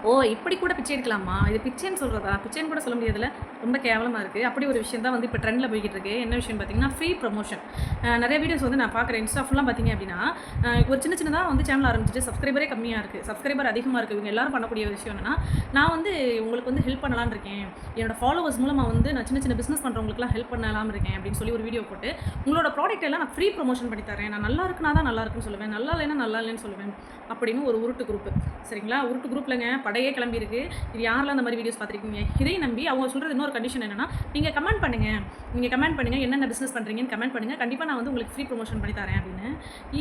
ஓ! இப்படி கூட பிச்சை எடுக்கலாமா? இது பிச்சைன்னு சொல்றதா? பிச்சைன்னு கூட சொல்ல முடியாதுல்ல. ரொம்ப கேவலமா இருக்கு. அப்படி ஒரு விஷயம் தான் வந்து இப்ப ட்ரெண்ட்ல போய்க்கிட்டு இருக்கு. என்ன விஷயம்னு பார்த்தீங்கன்னா, ஃப்ரீ ப்ரமோஷன். நெறைய வீடியோஸ் வந்து நான் பார்க்குறேன். இன்ஸ்டா ஃபுல்லா பார்த்தீங்க அப்படின்னா, ஒரு சின்ன சின்னதா வந்து சேனல் ஆரம்பிச்சுட்டு சப்ஸ்கிரைபரே கம்மியா இருக்கு. சப்ஸ்கிரைபர் அதிகமா இருக்கு. இவங்க எல்லாரும் பண்ணக்கூடிய விஷயம் என்னன்னா, நான் வந்து உங்களுக்கு வந்து ஹெல்ப் பண்ணலான்னு இருக்கேன். என்னோட ஃபாலோவர்ஸ் மூலமா வந்து நான் சின்ன சின்ன பிசினஸ் பண்றவங்களுக்குலாம் ஹெல்ப் பண்ணலாம்னு இருக்கேன் அப்படின்னு சொல்லி ஒரு வீடியோ போட்டு, உங்களோட ப்ராடக்ட் எல்லாம் நான் ஃப்ரீ ப்ரமோஷன் பண்ணி தரேன். நான் நல்லா இருக்குனா தான் நல்லா இருக்குன்னு சொல்லுவேன். நல்லா இல்லைன்னா நல்லா இல்லைன்னு சொல்லுவேன். அப்படின்னு ஒரு உருட்டு குரூப். சரிங்களா? உருட்டு குரூப்லங்க படையே கிளம்பியிருக்கு. இது யாரெல்லாம் அந்த மாதிரி வீடியோஸ் பார்த்துருக்கீங்க? இதையும் நம்பி அவங்க சொல்கிறது இன்னொரு கண்டிஷன் என்னன்னா, நீங்கள் கமெண்ட் பண்ணுங்க. நீங்கள் கமெண்ட் பண்ணுங்க. என்னென்ன பிசினஸ் பண்ணுறீங்கன்னு கமெண்ட் பண்ணுங்க. கண்டிப்பா நான் வந்து உங்களுக்கு ஃப்ரீ ப்ரமோஷன் பண்ணி தரேன் அப்படின்னு.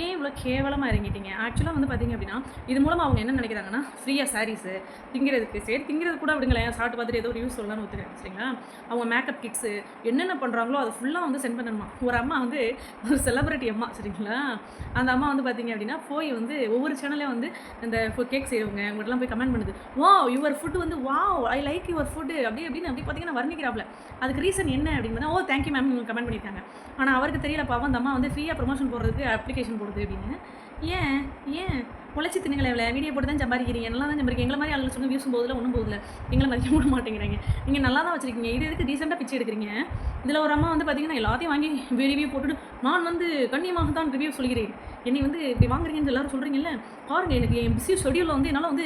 ஏன் இவ்வளோ கேவலமா இறங்கிட்டீங்க? ஆக்சுவலா வந்து பார்த்தீங்க அப்படின்னா, இது மூலமா அவங்க என்ன நினைக்கிறாங்கன்னா, ஃப்ரீயா சாரீஸ் திங்கிறதுக்கு சரி திங்கிறது கூட விடுங்களேன். சாப்பிட்டு பார்த்துட்டு ஏதோ ரிவ்யூ சொல்லலாம்னு ஒத்துக்கிறேன். சரிங்களா? அவங்க மேக்கப் கிட்ஸ் என்னென்ன பண்ணுறாங்களோ அதை ஃபுல்லாக வந்து சென்ட் பண்ணணுமா. ஒரு அம்மா வந்து ஒரு செலிபிரிட்டி அம்மா. சரிங்களா? அந்த அம்மா வந்து பார்த்தீங்க அப்படின்னா, போய் வந்து ஒவ்வொரு சேனல்லையும் வந்து இந்த கேக் செய்றவங்க உங்கள்ட்டலாம் போய் கமெண்ட் பண்ணுது. வாவ்! யுவர் ஃபுட் வந்து wow! I like your food அப்படி அப்படின்னு அப்படி பார்த்தீங்கன்னா வர்ணிக்கிறாப்ல. அதுக்கு ரீசன் என்ன அப்படின்னு ஓ தேங்க் யூ மேம் இவங்க கமெண்ட் பண்ணியிருக்காங்க. ஆனால் அவருக்கு தெரியல பாவம் அந்த அம்மா வந்து ஃப்ரீயாக ப்ரொமோஷன் போடுறதுக்கு அப்ளிகேஷன் போடுது அப்படின்னு. ஏன் ஏன் உழைச்சி தின்னுங்களேன்ல வீடியோ போட்டு தான் சம்பாதிக்கிறீங்க. நல்லா தான் சம்பாதிக்கிறீங்க. எங்களை மாதிரி ஆளுங்க சொன்ன வியூஸும் போதில்ல ஒன்றும் போதில்ல. எங்களை மதிக்க கூட மாட்டேங்கிறீங்க. நீங்கள் நல்லா தான் வச்சிருக்கீங்க. இது எதுக்கு டீசெண்டாக பிச்சை எடுக்கிறீங்க? இதில் ஒரு அம்மா வந்து பார்த்தீங்கன்னா எல்லாத்தையும் வாங்கி ரிவ்யூ போட்டுட்டு நான் வந்து கண்ணியமாக தான் ரிவ்யூ சொல்கிறேன். என்னை வந்து இப்படி வாங்குறீங்கன்னு எல்லாரும் சொல்கிறீங்கல்ல பாருங்கள் எனக்கு என் பிஸி ஷெடியூலில் வந்து என்னால் வந்து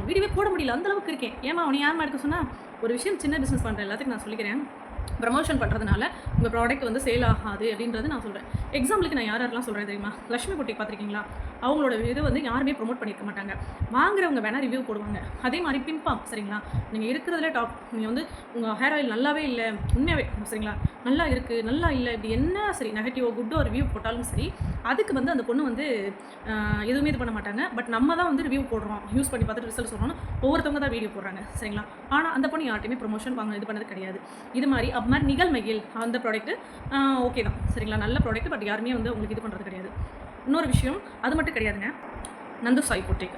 வீடியோவே போட முடியல அந்தளவுக்கு இருக்கேன். ஏமா அவனை யாருமா எடுக்க சொன்னால் ஒரு விஷயம் சின்ன பிஸ்னஸ் பண்ணுறேன் எல்லாத்துக்கும் நான் சொல்லிக்கிறேன். ப்ரமோஷன் பண்ணுறதுனால உங்கள் ப்ராடக்ட் வந்து சேல் ஆகாது அப்படின்றது நான் சொல்கிறேன். எக்ஸாம்பிளுக்கு நான் யாரெல்லாம் சொல்கிறேன் தெரியுமா? லக்ஷ்மி பொட்டிக் பார்த்துருக்கீங்களா? அவங்களோட இது வந்து யாருமே ப்ரொமோட் பண்ணியிருக்க மாட்டாங்க. வாங்குறவங்க வேணால் ரிவ்யூ போடுவாங்க. அதே மாதிரி பிம்பாம் சரிங்களா? நீங்கள் இருக்கிறதுலே டாப். நீங்கள் வந்து உங்கள் ஹேர் ஆயில் நல்லாவே இல்லை உண்மையாகவே சரிங்களா? நல்லா இருக்குது நல்லா இல்லை இப்படி என்ன சரி நெகட்டிவோ குட்டோ ரிவ்யூ போட்டாலும் சரி அதுக்கு வந்து அந்த பொண்ணு வந்து எதுவுமே இது பண்ண மாட்டாங்க. பட் நம்ம தான் வந்து ரிவ்யூ போடுறோம் யூஸ் பண்ணி பார்த்துட்டு ரிசல்ட் சொல்கிறோன்னு ஒவ்வொருத்தவங்க தான் வீடியோ போடுறாங்க சரிங்களா? ஆனால் அந்த பொண்ணு யார்ட்டையுமே ப்ரொமோஷன் வாங்க இது பண்ணது கிடையாது. இது மாதிரி அது மாதிரி நிகழ்மையில் அந்த ப்ராடக்ட்டு ஓகே தான் சரிங்களா? நல்ல ப்ராடக்ட் பட் யாருமே வந்து உங்களுக்கு இது பண்ணுறது கிடையாது. இன்னொரு விஷயம் அது மட்டும் கிடையாதுங்க. நந்து சாய் பொட்டிக்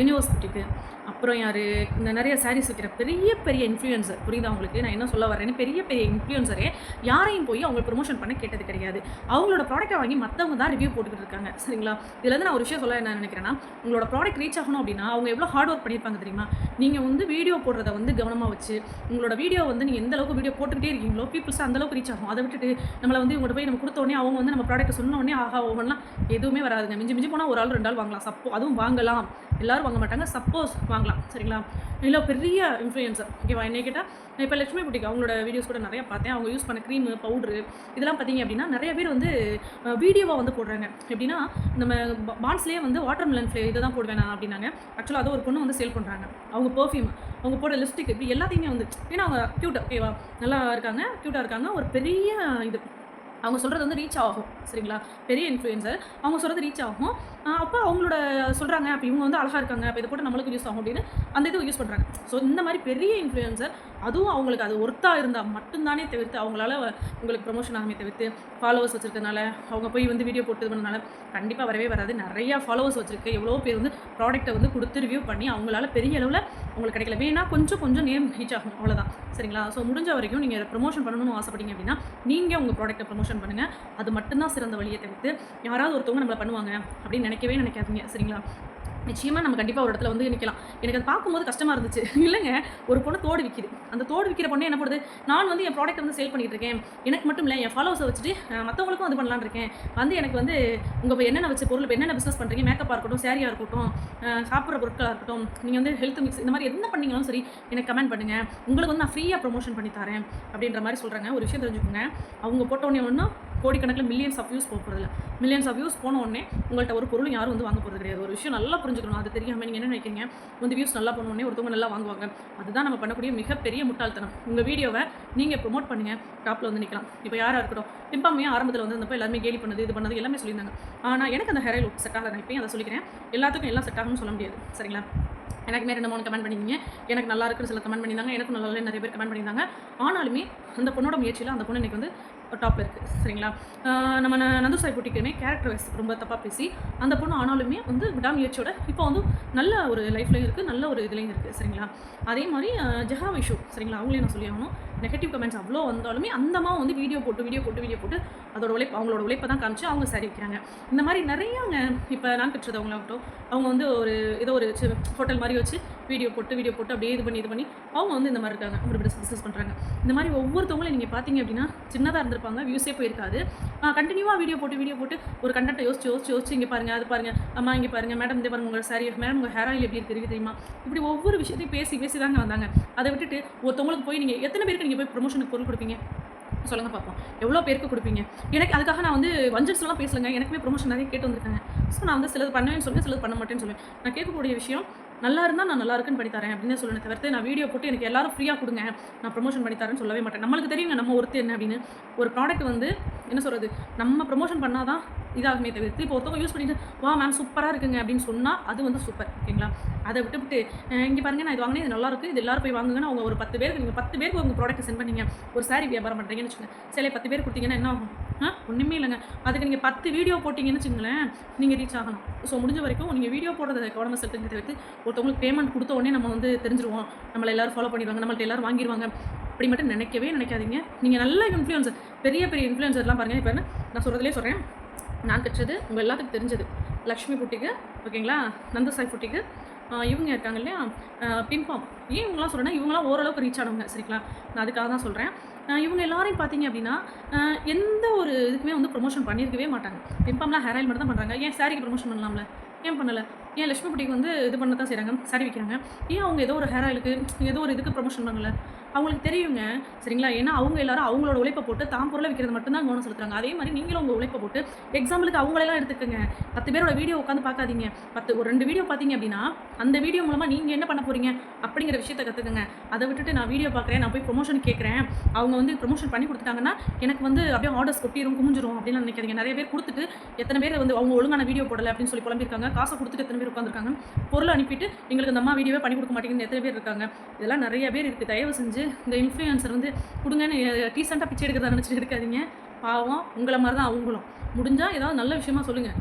யூனிவர்ஸ் பொட்டிக்கு அப்புறம் யார் இந்த நிறைய சாரீஸ் விற்கிற பெரிய பெரிய இன்ஃப்ளூயன்சர் புரியுதா உங்களுக்கு நான் என்ன சொல்ல வரேன்னு பெரிய பெரிய இன்ஃப்ளூயன்சரே யாரையும் போய் அவங்க ப்ரொமோஷன் பண்ண கேட்டது கிடையாது. அவங்களோட ப்ராடக்ட்டை வாங்கி மற்றவங்க தான் ரிவ்யூ போட்டுக்கிட்டு இருக்காங்க சரிங்களா? இதில் வந்து நான் ஒரு விஷயம் சொல்ல என்ன நினைக்கிறேன்னா உங்களோட ப்ராடக்ட் ரீச் ஆகணும் அப்படின்னா அவங்க எவ்வளோ ஹார்ட் ஒர்க் பண்ணியிருப்பாங்க தெரியுமா? நீங்கள் வந்து வீடியோ போடுறத வந்து கவனமாக வச்சு உங்களோட வீடியோ வந்து நீங்கள் எந்த அளவுக்கு வீடியோ போட்டுக்கிட்டே இருக்கீங்களோ பீப்புள்ஸ் அந்தளவுக்கு ரீச் ஆகும். அதை விட்டுட்டு நம்மளை வந்து இவங்கள்ட்ட போய் நம்ம கொடுத்த உடனே அவங்க வந்து நம்ம ப்ராடக்ட் சொன்ன உடனே ஆகா ஓவன்லாம் எதுவுமே வராதுங்க. மிஞ்சி மிஞ்சி போனால் ஒரு ஆள் 2 ஆள் வாங்கலாம். அதுவும் வாங்கலாம் எல்லாரும் வாங்க மாட்டாங்க. சப்போஸ் வாங்கலாம் சரிங்களா? இல்லை பெரிய இன்ஃப்ளூயன்சர் ஓகேவா? என்ன கேட்டால் இப்போ லட்சுமி பொட்டிக் அவங்களோட வீடியோஸ் கூட நிறையா பார்த்தேன். அவங்க யூஸ் பண்ண க்ரீமு பவுட்ரு இதெல்லாம் பார்த்தீங்க அப்படின்னா நிறைய பேர் வந்து வீடியோவாக வந்து போடுறாங்க. எப்படின்னா நம்ம பான்ஸ்லேயே வந்து வாட்டர் மெலன் இதை தான் போடுவேன் நான் அப்படின்னாங்க. ஆக்சுவலாக அதை ஒரு பொண்ணு வந்து சேல் பண்ணுறாங்க. அவங்க பர்ஃப்யூம் அவங்க போட லிப்ஸ்டிக் இப்படி எல்லாத்தையுமே வந்து ஏன்னா அவங்க க்யூட்டாக ஓகேவா நல்லா இருக்காங்க க்யூட்டாக இருக்காங்க. ஒரு பெரிய இது அவங்க சொல்கிறது வந்து ரீச் ஆகும் சரிங்களா? பெரிய இன்ஃப்ளூயன்சர் அவங்க சொல்கிறது ரீச் ஆகும். அப்போ அவங்களோட சொல்கிறாங்க அப்போ இவங்க வந்து அழகாக இருக்காங்க அப்போ இதை போட்டு நம்மளுக்கு யூஸ் ஆகும் அப்படின்னு அந்த இது யூஸ் பண்ணுறாங்க. ஸோ இந்த மாதிரி பெரிய இன்ஃப்ளூயன்சர் அதுவும் அவங்களுக்கு அது ஒர்த்தாக இருந்தால் மட்டும்தானே தவிர்த்து அவங்களால உங்களுக்கு ப்ரொமோஷன் ஆகாமே தவிர்த்து ஃபாலோவர்ஸ் வச்சுருக்கனால அவங்க போய் வந்து வீடியோ போட்டு பண்ணனால கண்டிப்பாக வரவே வராது. நிறையா ஃபாலோவர்ஸ் வச்சுருக்கு எவ்வளோ பேர் வந்து ப்ராடக்ட்டை வந்து கொடுத்து ரிவ்யூ பண்ணி அவங்களால பெரிய அளவில் உங்களுக்கு கிடைக்கல. வேணா கொஞ்சம் நேம் ரீச் ஆகும் அவ்வளோதான் சரிங்களா? ஸோ முடிஞ்ச வரைக்கும் நீங்கள் ப்ரொமோஷன் பண்ணணும்னு ஆசைப்பட்டீங்க அப்படின்னா நீங்கள் உங்கள் ப்ராடக்ட்டை ப்ரொமோஷன் பண்ணுங்கள். அது மட்டும்தான் சிறந்த வழியை தவிர்த்து யாராவது ஒருத்தவங்க நம்மளை பண்ணுவாங்க அப்படின்னு நினைக்கவே நினைக்காதீங்க சரிங்களா? நிச்சயமாக நம்ம கண்டிப்பாக ஒரு இடத்துல வந்து நிற்கலாம். எனக்கு அது பார்க்கும்போது கஷ்டமாக இருந்துச்சு. இல்லைங்க ஒரு பொண்ணு தோடு விற்கிது. அந்த தோடு விற்கிற பொண்ணு என்ன பண்ணுது நான் வந்து என் ப்ராடக்ட் வந்து சேல் பண்ணிகிட்டு இருக்கேன். எனக்கு மட்டும் இல்லை என் ஃபாலோவர்ஸை வச்சுட்டு மற்றவங்களுக்கும் அது பண்ணலான்னு இருக்கேன். வந்து எனக்கு வந்து உங்கள் என்னென்ன வச்ச பொருள் இப்போ என்னென்ன பிஸ்னஸ் பண்ணுறீங்க மேக்கப்பாக இருக்கட்டும் சேரியாக இருக்கட்டும் சாப்பிட்ற பொருட்களாக இருக்கட்டும் நீங்கள் வந்து ஹெல்த் மிக்ஸ் இந்த மாதிரி என்ன பண்ணீங்களும் சரி எனக்கு கமெண்ட் பண்ணுங்கள். உங்களுக்கு வந்து நான் ஃப்ரீயாக ப்ரொமோஷன் பண்ணி தரேன் அப்படின்ற மாதிரி சொல்கிறாங்க. ஒரு விஷயம் தெரிஞ்சுக்கோங்க அவங்க போட்டோடனே ஒன்றும் கோடிக்கணக்கில் மில்லியன்ஸ் ஆஃப் வியூஸ் போகிறதில்ல. மில்லியன்ஸ் ஆஃப் வியூஸ் போன உடனே உங்கள்கிட்ட ஒரு பொருளும் யாரும் வந்து வாங்க போகிறது கிடையாது. ஒரு விஷயம் நல்லா புரிஞ்சுக்கணும். அது தெரியாமல் நீங்கள் என்ன நினைக்கிறீங்க வந்து வியூஸ் நல்லா போன உடனே ஒருத்தவங்க நல்லா வாங்குவாங்க. அதுதான் நம்ம பண்ணக்கூடிய மிகப்பெரிய முட்டாள்தனம். உங்கள் வீடியோவை நீங்கள் ப்ரொமோட் பண்ணுங்கள் டாப்பில் வந்து நிற்கலாம். இப்போ யாராக இருக்கட்டும் பிம்பாமையாக ஆரம்பத்தில் வந்து இருந்தப்போ எல்லாருமே கேலி பண்ணது இது பண்ணது எல்லாமே சொல்லியிருந்தாங்க. ஆனால் எனக்கு அந்த ஹேர் ஆயில் செட் ஆகலை. நான் இப்போயும் அதை சொல்லிக்கிறேன். எல்லாத்துக்கும் எல்லாம் செட் ஆகும்னு சொல்ல முடியாது சரிங்களா? எனக்குமே 2-3 கமெண்ட் பண்ணியிருந்தீங்க. எனக்கு நல்லா இருக்குன்னு சில கமெண்ட் பண்ணியிருந்தாங்க. எனக்கும் நல்லா நிறைய பேர் கமெண்ட் பண்ணியிருந்தாங்க. ஆனாலுமே அந்த பொண்ணோட முயற்சியில் அந்த பொண்ணு இன்றைக்கி வந்து டாப்பில் இருக்குது சரிங்களா. நம்ம நந்து சாய் பொட்டிக்குமே கேரக்டர் வைஸ் ரொம்ப தப்பாக பேசி அந்த பொண்ணு ஆனாலுமே வந்து விடாமுயற்சியோட இப்போ வந்து நல்ல ஒரு லைஃப்லையும் இருக்குது, நல்ல ஒரு இதுலேயும் இருக்குது சரிங்களா. அதே மாதிரி ஜெஹா வைஷு சரிங்களா, அவங்களையும் நான் சொல்லி ஆகணும். நெகட்டிவ் கமெண்ட்ஸ் அவ்வளோ வந்தாலுமே அந்தமா வந்து வீடியோ போட்டு அதோட அவங்களோட உழைப்பை தான் காமிச்சு அவங்க சாரி வைக்கிறாங்க. இந்த மாதிரி நிறையாங்க. இப்போ நான் கட்டுறது அவங்களாகட்டும், அவங்க வந்து ஏதோ ஒரு ஹோட்டல் மாதிரி வச்சு வீடியோ போட்டு அப்படியே இது பண்ணி அவங்க வந்து இந்த மாதிரி இருக்காங்க, ஒரு பிஸ்னஸ் பண்ணுறாங்க. இந்த மாதிரி ஒவ்வொருத்தவங்களும் நீங்கள் பார்த்தீங்க அப்படின்னா சின்னதாக இருந்திருப்பாங்க, வியூஸே போயிருக்காது. கண்டினியூவாக வீடியோ போட்டு ஒரு கண்டென்ட்டை யோசிச்சு இங்கே பாருங்கள், அது பாருங்கள், அம்மா இங்கே பாருங்கள், மேடம் இந்த பாருங்கள் உங்கள் சாரி, மேடம் உங்கள் ஹேர் ஆயில் எப்படி இருக்குது தெரியுமா, இப்படி ஒவ்வொரு விஷயத்தையும் பேசி தாங்க வந்தாங்க. அதை விட்டுட்டு ஒருத்தவங்களுக்கு போய் நீங்கள் எத்தனை பேருக்கு நீங்கள் போய் ப்ரொமோஷனுக்கு பொருள் கொடுப்பீங்க சொல்லுங்கள் பார்ப்போம். எவ்வளோ பேருக்கு கொடுப்பீங்க? எனக்கு அதுக்காக நான் வந்து வஞ்சன்ஸ்லாம் பேசலைங்க. எனக்குமே ப்ரொமோஷன் நிறைய கேட்டு வந்திருக்காங்க. ஸோ நான் வந்து சிலது பண்ணுவேன்னு சொல்லுவேன், சிலது பண்ண மாட்டேன்னு சொல்லுவேன். நான் கேட்கக்கூடிய விஷயம் நல்லா இருந்தால் நான் நல்லா இருக்குன்னு பண்ணி தரேன் அப்படின்னு சொல்லுவேன் தவிர்த்து நான் வீடியோ போட்டு எனக்கு எல்லாரும் ஃப்ரீயாக கொடுங்க நான் ப்ரொமோஷன் பண்ணி தரேன்னு சொல்லவே மாட்டேன். நம்மளுக்கு தெரியுங்க நம்ம ஒருத்தர் என்ன அப்படின்னு. ஒரு ப்ராடக்ட் வந்து என்ன சொல்கிறது, நம்ம ப்ரொமோஷன் பண்ணால் தான் இதாகுமே தவிர்த்து இப்போ ஒருத்தவங்க யூஸ் பண்ணிட்டு வா மேம் சூப்பராக இருக்குங்க அப்படின்னு சொன்னால் அது வந்து சூப்பர் ஓகேங்களா. அதை விட்டு இங்கே பாருங்கள் நான் இது வாங்கினேன், இது நல்லா இருக்குது, இது எல்லாரும் போய் வாங்குங்கன்னு அவங்க ஒரு 10 பேருக்கு நீங்கள் 10 பேருக்கு உங்கள் ப்ராடக்ட் சென்ட் பண்ணீங்க. ஒரு சாரி வியாபாரம் பண்ணுறீங்கன்னு வச்சுக்கோங்க, சில 10 பேர் கொடுத்தீங்கன்னா என்ன ஆகும்? ஒன்றுமே இல்லைங்க. அதுக்கு நீங்கள் 10 வீடியோ போட்டிங்கன்னு வச்சுங்களேன், நீங்கள் ரீச் ஆகலாம். ஸோ முடிஞ்ச வரைக்கும் நீங்கள் வீடியோ போடுறத கவனமாக செலுத்துங்க தவிர்த்து ஒருத்தவங்களுக்கு பேமெண்ட் கொடுத்த உடனே நம்ம வந்து தெரிஞ்சிருவோம், நம்மளை எல்லோரும் ஃபாலோ பண்ணிடுவாங்க, நம்மள்ட்ட எல்லோரும் வாங்கிடுவாங்க அப்படி மட்டும் நினைக்காதீங்க. நீங்கள் நல்ல இன்ஃப்ளூயன்சர், பெரிய இன்ஃப்ளூயன்சர்லாம் பாருங்கள். இப்போ நான் சொல்கிறதுலே சொல்கிறேன், நான் கற்றது உங்கள் எல்லாத்துக்கும் தெரிஞ்சது லக்ஷ்மி புட்டிக்கு ஓகேங்களா, நந்து சாய் புட்டிக்கு, இவங்க இருக்காங்க இல்லையா பிம்பாம். ஏன் இவங்களாம் சொல்கிறேன்னா இவங்களாம் ஓரளவுக்கு ரீச் ஆனவங்க சரிங்களா. நான் அதுக்காக தான் சொல்கிறேன். இவங்க எல்லாரையும் பார்த்தீங்க அப்படின்னா எந்த ஒரு இதுக்குமே வந்து ப்ரொமோஷன் பண்ணியிருக்கவே மாட்டாங்க. பிம்பாம்லாம் ஹேர் ஆயில் மட்டும் தான் பண்ணுறாங்க. ஏன் சாரிக்கு ப்ரொமோஷன் பண்ணலாம்ல, ஏன் பண்ணலை? ஏன் லட்சுமி புட்டிக்கு வந்து இது பண்ண தான் செய்கிறாங்க, சாரி வைக்கிறாங்க. ஏன் அவங்க ஏதோ ஒரு ஹேர் ஆயிலுக்கு ஏதோ ஒரு இதுக்கு ப்ரொமோஷன் பண்ணல? அவங்களுக்கு தெரியுங்க சரிங்களா. ஏன்னா அவங்க எல்லாரும் அவங்களோட உழைப்பை போட்டு தான் பொருளை விற்கிறது மட்டும்தான் கவனம் செலுத்துறாங்க. அதே மாதிரி நீங்களும் உங்கள் உழைப்பை போட்டு எக்ஸாம்பிளுக்கு அவங்களெல்லாம் எடுத்துக்கோங்க. 10 பேரோட வீடியோ உட்காந்து பார்க்காதீங்க. ஒரு 2 வீடியோ பார்த்தீங்க அப்படின்னா அந்த வீடியோ மூலமாக நீங்கள் என்ன பண்ண போகிறீங்க அப்படிங்கிற விஷயத்தை கற்றுக்குங்க. அதை விட்டுட்டு நான் வீடியோ பார்க்குறேன், நான் போய் ப்ரொமோஷன் கேட்குறேன், அவங்க வந்து ப்ரொமோஷன் பண்ணி கொடுத்துட்டாங்கன்னா எனக்கு வந்து அப்படியே ஆர்டர்ஸ் கொட்டிடும் குமிஞ்சிரும் அப்படின்னு நினைக்காதீங்க. நிறைய பேர் கொடுத்துட்டு எத்தனை பேர் வந்து அவங்க ஒழுங்கான வீடியோ போடலை அப்படின்னு சொல்லி புலம்பிருக்காங்க. காசை கொடுத்துட்டு எத்தனை பேர் உட்காந்துருக்காங்க, பொருளை அனுப்பிட்டு எங்களுக்கு இந்த அம்மா வீடியோவே பண்ணி கொடுக்க மாட்டேங்குன்னு எத்தனை பேர் இருக்காங்க. இதெல்லாம் நிறைய பேர் இருக்குது. தயவு செஞ்சு இந்த இன்ஃப்ளூயன்சர் வந்து கொடுங்கன்னு டீசெண்டாக பிச்சை எடுக்கிறதா நினச்சிட்டு எடுக்காதீங்க. பாவம் உங்களை மாதிரி தான் அவங்களும். முடிஞ்சால் ஏதாவது நல்ல விஷயமா சொல்லுங்கள்,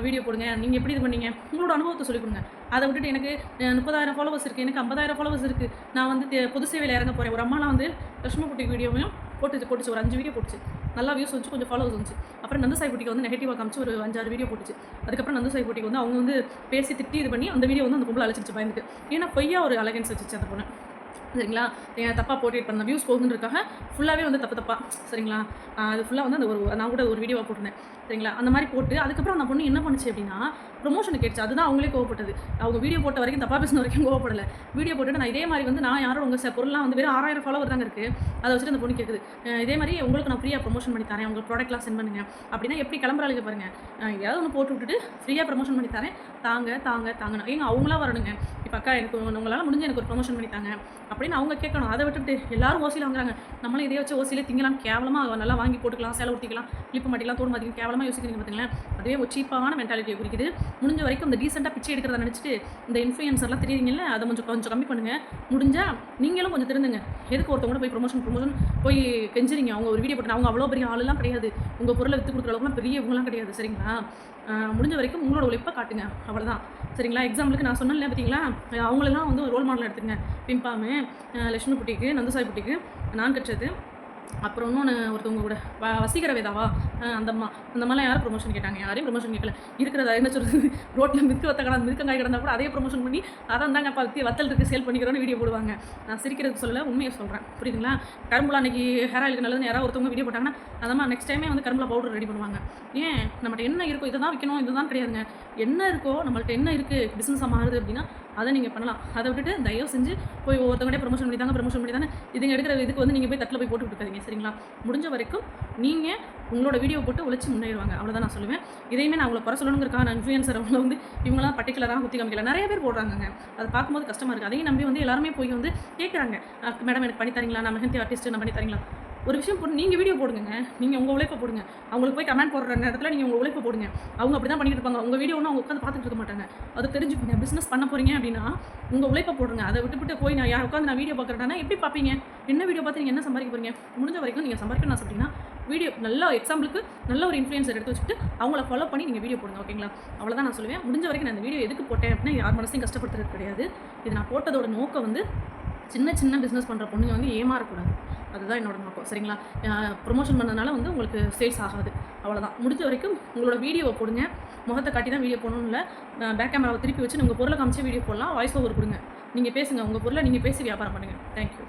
வீடியோ போடுங்க, நீங்கள் எப்படி இது பண்ணீங்க உங்களோட அனுபவத்தை சொல்லிக் கொடுங்க. அதை விட்டுட்டு எனக்கு 30,000 ஃபாலோவர்ஸ் இருக்குது, எனக்கு 50,000 ஃபாலோவர்ஸ் இருக்குது, நான் வந்து பொது சேவையில் இறங்க போகிறேன். ஒரு அம்மாலாம் வந்து லட்சுமி புட்டிக்கு வீடியோவையும் போட்டுச்சு ஒரு 5 வீடியோ போட்டுச்சு, நல்லா வியூஸ் வந்துச்சு, கொஞ்சம் ஃபாலோவர்ஸ் வந்துச்சு. அப்புறம் நந்து சாய் புட்டிக்கு வந்து நெகட்டிவாக காமிச்சு ஒரு 5-6 வீடியோ போட்டுச்சு. அதுக்கப்புறம் நந்து சாய் புட்டிக்கு வந்து அவங்க வந்து பேசி திட்டி இது பண்ணி அந்த வீடியோ வந்து அந்த பொம்பளை அழைச்சிச்சு பயந்துட்டு. ஏன்னா பொய்யா ஒரு அலகன்ஸ் வச்சுச்சு அந்த பொண்ணு சரிங்களா. தப்பாக போர்ட்ரேட் பண்ண வியூஸ் போகுதுன்றதுக்காக ஃபுல்லாகவே வந்து தப்பாக சரிங்களா. அது ஃபுல்லாக வந்து அந்த நான் கூட ஒரு வீடியோவாக போட்டிருந்தேன் சரிங்களா. அந்த மாதிரி போட்டு அதுக்கப்புறம் அந்த பொண்ணு என்ன பண்ணுச்சு அப்படின்னா ப்ரொமோஷனுக்கு கேட்டுச்சு. அதுதான் அவங்களே கோவப்பட்டது. அவங்க வீடியோ போட்ட வரைக்கும் தப்பாக பேசின வரைக்கும் கோவப்படலை. வீடியோ போட்டுட்டு நான் இதே மாதிரி வந்து நான் யாரும் உங்கள் பொருள்லாம் வந்து வெறும் 6,000 ஃபாலோவர் தாங்க இருக்குது, அதை வச்சுட்டு அந்த பொண்ணு கேட்குது, இதே மாதிரி உங்களுக்கு நான் ஃப்ரீயாக ப்ரொமோஷன் பண்ணி தரேன், உங்கள் ப்ராடக்ட்லாம் சென்ட் பண்ணுங்க அப்படின்னா எப்படி கிளம்புறாளுக்கு பாருங்கள். எதாவது ஒன்று போட்டு விட்டுட்டு ஃப்ரீயாக ப்ரொமோஷன் பண்ணி தரேன், தாங்கன்னு ஏங்க அவங்களாம் வரணுங்க. இப்போ அக்கா எனக்கு உங்களால் முடிஞ்சு எனக்கு ஒரு ப்ரொமோஷன் பண்ணி தாங்க அப்படின்னு அவங்க கேட்கணும். அதை விட்டுட்டு எல்லாரும் ஓசியில் வாங்குறாங்க, நம்மளும் இதே வச்சு ஓசியிலே திங்கலாம், கேவலமாக நல்லா வாங்கி போட்டுக்கலாம், சேலை ஊற்றிக்கலாம், கிளிப்பு மாட்டிக்கலாம், தோடு மாட்டிக்கலாம், கேவலமாக யோசிக்கிறீங்க பார்த்தீங்களேன். அதுவே ஒரு சீப்பான மென்டாலிட்டியை குறிக்குது. முடிஞ்ச வரைக்கும் இந்த டீசெண்டாக பிச்சை எடுக்கிறத நினச்சிட்டு இந்த இன்ஃப்ளூயன்சர்லாம் தெரியுறீங்களே அதை கொஞ்சம் கம்மி பண்ணுங்கள். முடிஞ்சால் நீங்களும் கொஞ்சம் திருந்துங்க. எதுக்கு ஒருத்தவங்க போய் ப்ரொமோஷன் போய் கெஞ்சுறீங்க? அவங்க ஒரு வீடியோ போட்டு அவங்க அவ்வளோ பெரிய ஆளுலாம் கிடையாது, உங்கள் பொருளை விற்று கொடுக்குற அளவுக்குலாம் பெரிய இவங்களாம் கிடையாது சரிங்களா. முடிஞ்ச வரைக்கும் உங்களோட உழைப்பை காட்டுங்க, அவ்வளோதான் சரிங்களா. எக்ஸாம்பிளுக்கு நான் சொன்னேன் பார்த்தீங்களா, அவங்களெல்லாம் வந்து ஒரு ரோல் மாடல் எடுத்துங்க. பிம்பாமு, லட்சுமி புட்டிக்கு, நந்து சாய் புட்டிக்கு, நான் கற்றது, அப்புறம் இன்னொன்று ஒருத்தவங்க கூட வசீகர வேதாவா அந்த மாதிரிலாம் யாரும் ப்ரொமோஷன் கேட்டாங்க? யாரையும் ப்ரொமோஷன் கேட்கல. இருக்கிறதா என்ன சொல்கிறது, ரோட்டில் மிதுக்கங்காய் கிடந்தா கூட அதே ப்ரொமோஷன் பண்ணி அதான் தாங்க வத்தல் இருக்குது சேல் பண்ணிக்கிறோன்னு வீடியோ போடுவாங்க. நான் சிரிக்கிறதுக்கு சொல்லலை, உண்மையை சொல்கிறேன் புரியுதுங்களா. கரும்புலா அன்றைக்கி ஹேர் ஆயிலுக்கு நல்லதுன்னு யாராவது ஒருத்தவங்க வீடியோ போட்டாங்கன்னா அதமாக நெக்ஸ்ட் டைமே வந்து கரும்புலா பவுடர் ரெடி பண்ணுவாங்க. ஏன் நம்மகிட்ட என்ன இருக்கோ இதை தான் விற்கணும், இதுதான் கிடையாதுங்க. என்ன இருக்கோ நம்மள்ட்ட என்ன இருக்குது பிஸ்னஸாக மாறுது அப்படின்னா அதை நீங்கள் பண்ணலாம். அதை விட்டுட்டு தயவு செஞ்சு போய் ஒருத்தவங்கள்டே ப்ரொமோஷன் பண்ணி தானே இதுங்க எடுக்கிற இதுக்கு வந்து நீங்கள் போய் தட்டில் போய் போட்டு விட்டுக்காதீங்க சரிங்களா. முடிஞ்ச வரைக்கும் நீங்கள் உங்களோட வீடியோ போட்டு உழைச்சி முன்னேறுவாங்க, அவ்வளோதான் நான் சொல்லுவேன். இதையுமே நான் உங்களை குறை சொல்லணுங்கிறக்காக நான் இன்ஃப்ளூயன்சர் அவங்க வந்து இவங்களாம் பர்டிகுலராக குத்தி காமிக்கல, நிறைய பேர் போடுறாங்க. அதை பார்க்கும்போது கஷ்டமாக இருக்குது. அதையும் நம்பி வந்து எல்லாருமே போய் வந்து கேட்குறாங்க, மேடம் எனக்கு பண்ணி தரீங்களா, நான் மெஹந்தி ஆர்டிஸ்ட்டு நான் பண்ணி தரீங்களா. ஒரு விஷயம் போட்டு நீங்கள் வீடியோ போடுங்க, நீங்கள் உங்கள் உழைப்பை போடுங்க. அவங்களுக்கு போய் கமெண்ட் போடுற நேரத்தில் நீங்கள் உங்கள் உழைப்பை போடுங்க. அவங்க அப்படி தான் பண்ணிட்டு இருப்பாங்க. உங்கள் வீடியோ ஒன்று அவங்க உட்காந்து பார்த்துட்டு இருக்க மாட்டாங்க. அதை தெரிஞ்சுக்கோங்க. பிஸ்னஸ் பண்ண போகிறீங்க அப்படின்னா உங்கள் உழைப்பை போடுங்க. அதை விட்டு போய் நான் உட்காந்து நான் வீடியோ பார்க்குறேன்னா எப்படி பார்ப்பீங்க? என்ன வீடியோ பார்த்து நீங்கள் என்ன சம்பாதிக்க போகிறீங்க? முடிஞ்ச வரைக்கும் நீங்கள் சம்பாதிக்கணும்னு ஆசைப்பட்டீங்கன்னா வீடியோ நல்லா எக்ஸாம்பிளுக்கு நல்ல ஒரு இன்ஃப்ளூயன்சர் எடுத்து வச்சுட்டு அவங்கள ஃபாலோ பண்ணி நீங்கள் வீடியோ போடுங்க, ஓகேங்களா? அவ்வளோதான் நான் சொல்லுவேன். முடிஞ்ச வரைக்கும் நான் இந்த வீடியோ எதுக்கு போட்டேன் அப்படின்னா யார் மனசையும் கஷ்டப்படுத்துறது கிடையாது. இது நான் போட்டதோட நோக்கம் வந்து சின்ன பிஸ்னஸ் பண்ணுற பொண்ணுங்க வந்து ஏமாறக்கூடாது. அதுதான் என்னோட நோக்கம், சரிங்களா? ப்ரொமோஷன் பண்ணதுனால வந்து உங்களுக்கு சேல்ஸ் ஆகாது, அவ்வளோதான். முடிஞ்ச வரைக்கும் உங்களோட வீடியோவை போடுங்க. முகத்தை காட்டி தான் வீடியோ போடணும் இல்லை, பேக் கேமராவை திருப்பி வச்சு உங்கள் பொருளை காமிச்சு வீடியோ போடலாம். வாய்ஸ் ஓவர் கொடுங்க, நீங்கள் பேசுங்க, உங்கள் பொருளை நீங்கள் பேசி வியாபாரம் பண்ணுங்கள். தேங்க்யூ.